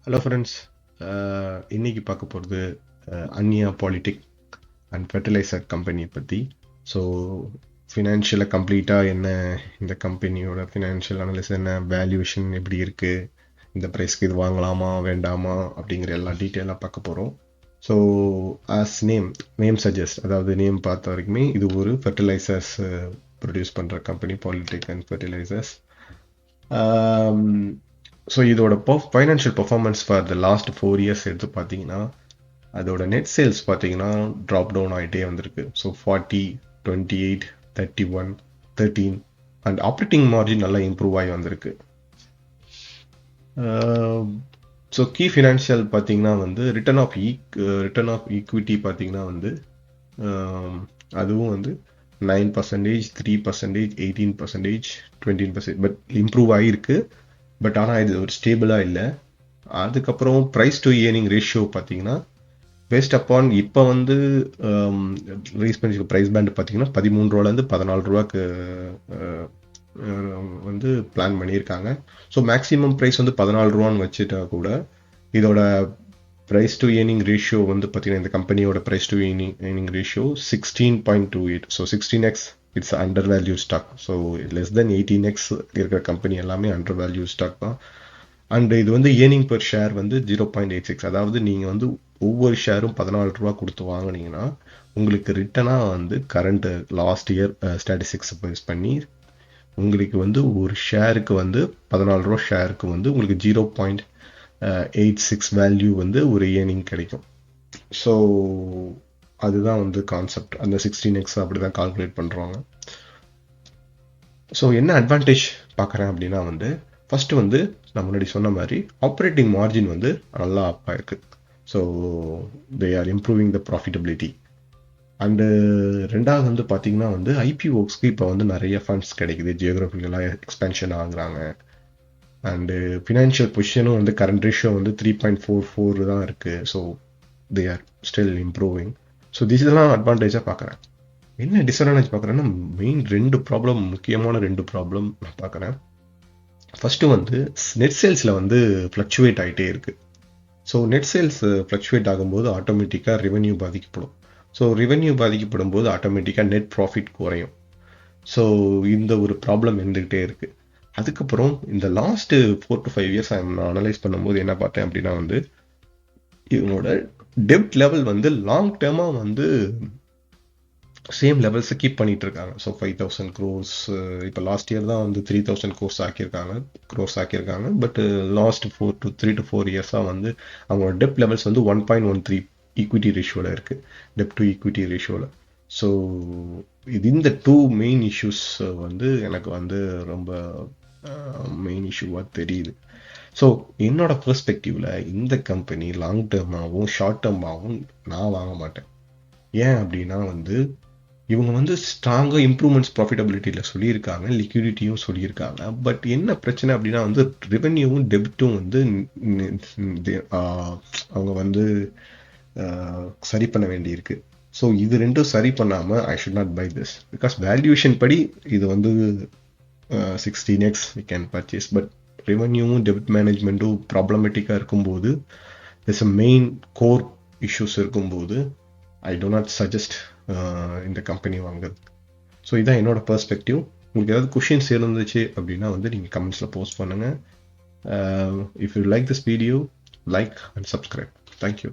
Hello friends. இன்னைக்கு பார்க்க போகிறது அன்னியா பாலிடிக் அண்ட் ஃபெர்டிலைசர் கம்பெனி பற்றி. ஸோ ஃபினான்ஷியலாக கம்ப்ளீட்டாக என்ன, இந்த கம்பெனியோட ஃபினான்ஷியல் அனலிஸ் என்ன, வேல்யூவேஷன் எப்படி இருக்குது, இந்த ப்ரைஸ்க்கு இது வாங்கலாமா வேண்டாமா அப்படிங்கிற எல்லா டீட்டெயிலாக பார்க்க போகிறோம். ஸோ ஆஸ் நேம் சஜஸ்ட், அதாவது நேம் பார்த்த வரைக்குமே இது ஒரு ஃபெர்டிலைசர்ஸ் ப்ரொடியூஸ் பண்ணுற கம்பெனி, பாலிடிக் அண்ட் ஃபெர்டிலைசர்ஸ். ஸோ இதோட financial performance for the last 4 years எடுத்து பார்த்தீங்கன்னா அதோட நெட் சேல்ஸ் பார்த்தீங்கன்னா ட்ராப் டவுன் ஆகிட்டே வந்திருக்கு. ஸோ 40, 28, 31, 13 அண்ட் ஆப்ரேட்டிங் மார்ஜின் நல்லா இம்ப்ரூவ் ஆகி வந்திருக்கு. ஸோ கீ ஃபினான்ஷியல் பார்த்தீங்கன்னா வந்து ரிட்டர்ன் ஆஃப் ஈக்விட்டி பார்த்தீங்கன்னா வந்து அதுவும் வந்து 9%, 3%, 18%, 20%, பட் இம்ப்ரூவ் ஆகிருக்கு. பட் ஆனால் இது ஒரு ஸ்டேபிளாக இல்லை. அதுக்கப்புறம் ப்ரைஸ் டு ஏர்னிங் ரேஷியோ பார்த்தீங்கன்னா பேஸ்ட் அப்பான் இப்போ வந்து ரைஸ் பண்ணி ப்ரைஸ் பேண்ட் பார்த்தீங்கன்னா 13 ரூபாலேருந்து 14 ரூபாய்க்கு வந்து பிளான் பண்ணியிருக்காங்க. ஸோ மேக்ஸிமம் ப்ரைஸ் வந்து 14 ரூபான்னு வச்சுட்டா கூட இதோட ப்ரைஸ் டு ஏர்னிங் ரேஷியோ வந்து பார்த்தீங்கன்னா இந்த கம்பெனியோட price to earning ratio 16.28. So 16x it's under value stock. So less than 18x இருக்கிற கம்பெனி எல்லாமே அண்டர் வேல்யூ ஸ்டாக் தான். அண்ட் இது வந்து ஏர்னிங் பெர் ஷேர் வந்து 0.86. அதாவது நீங்கள் வந்து ஒவ்வொரு ஷேரும் 14 ரூபா கொடுத்து வாங்கினீங்கன்னா உங்களுக்கு ரிட்டனாக வந்து current last year statistics base பண்ணி உங்களுக்கு வந்து ஒரு ஷேருக்கு வந்து 14 ரூபா ஷேருக்கு வந்து உங்களுக்கு 0.86 வேல்யூ வந்து ஒரு ஏர்னிங் கிடைக்கும். ஸோ அதுதான் வந்து கான்செப்ட். அந்த 16x அப்படி தான் கால்குலேட் பண்ணுறாங்க. ஸோ என்ன அட்வான்டேஜ் பார்க்குறேன் அப்படின்னா வந்து ஃபஸ்ட்டு வந்து நான் முன்னாடி சொன்ன மாதிரி ஆப்ரேட்டிங் மார்ஜின் வந்து நல்லா அப் ஆயிருக்கு. So they are improving the profitability. And ரெண்டாவது வந்து பார்த்தீங்கன்னா வந்து ஐபிஓஸ்க்கு இப்போ வந்து நிறைய ஃபண்ட்ஸ் கிடைக்குது, ஜியோகிராஃபிக்கலாக எக்ஸ்பென்ஷன் ஆகுறாங்க. அண்டு ஃபினான்ஷியல் பொசிஷனும் வந்து கரண்ட் ரேஷியோ வந்து 3.44 தான் இருக்குது. So they are still improving. So இதெல்லாம் அட்வான்டேஜாக பார்க்குறேன். என்ன டிஸ்அட்வான்டேஜ் பார்க்குறேன்னா மெயின் 2 ப்ராப்ளம், முக்கியமான 2 ப்ராப்ளம் நான் பார்க்குறேன். ஃபஸ்ட்டு வந்து நெட் சேல்ஸில் வந்து ஃப்ளக்சுவேட் ஆகிட்டே இருக்குது. ஸோ நெட் சேல்ஸ் ஃப்ளக்சுவேட் ஆகும்போது ஆட்டோமேட்டிக்காக ரெவென்யூ பாதிக்கப்படும். ஸோ ரெவென்யூ பாதிக்கப்படும் போது ஆட்டோமேட்டிக்காக நெட் ப்ராஃபிட் குறையும். ஸோ இந்த ஒரு ப்ராப்ளம் இருந்துக்கிட்டே இருக்குது. அதுக்கப்புறம் இந்த லாஸ்ட்டு 4 to 5 years நான் அனலைஸ் பண்ணும்போது என்ன பார்த்தேன் அப்படின்னா வந்து இவங்களோட டெப்ட் லெவல் வந்து லாங் டேர்மாக வந்து சேம் லெவல்ஸை கீப் பண்ணிட்டு இருக்காங்க. ஸோ 5,000 crores, இப்போ லாஸ்ட் இயர் தான் வந்து 3,000 crores ஆக்கியிருக்காங்க. பட் லாஸ்ட் 3 to 4 years வந்து அவங்களோட டெப்ட் லெவல்ஸ் வந்து 1.13 ஈக்விட்டி ரேஷியோவில் இருக்குது, டெப்ட் டு ஈக்விட்டி ரேஷியோவில். ஸோ இந்த 2 மெயின் இஷ்யூஸ் வந்து எனக்கு வந்து ரொம்ப மெயின் இஷ்யூவாக தெரியுது. ஸோ என்னோட பெர்ஸ்பெக்டிவில் இந்த கம்பெனி லாங் டேர்மாகவும் ஷார்ட் டேர்மாகவும் நான் வாங்க மாட்டேன். ஏன் அப்படின்னா வந்து இவங்க வந்து ஸ்ட்ராங்காக இம்ப்ரூவ்மெண்ட்ஸ் ப்ராஃபிட்டபிலிட்டியில் சொல்லியிருக்காங்க, லிக்விடிட்டியும் சொல்லியிருக்காங்க. பட் என்ன பிரச்சனை அப்படின்னா வந்து ரெவென்யூவும் டெபிட்டும் வந்து அவங்க வந்து சரி பண்ண வேண்டியிருக்கு. ஸோ இது ரெண்டும் சரி பண்ணாமல் I should not buy this. Because valuation படி இது வந்து 16x we can purchase. But ரெவென்யூவும் டெபிட் மேனேஜ்மெண்ட்டும் ப்ராப்ளமேட்டிக்காக இருக்கும்போது, it's a main core issues இருக்கும்போது ஐ டோ நாட் சஜஸ்ட் இந்த கம்பெனி வாங்குறது. ஸோ இதான் என்னோட பெர்ஸ்பெக்டிவ். உங்களுக்கு ஏதாவது கொஷின்ஸ் இருந்துச்சு அப்படின்னா வந்து நீங்கள் கமெண்ட்ஸில் போஸ்ட் பண்ணுங்கள். If you like this video, like and subscribe. Thank you.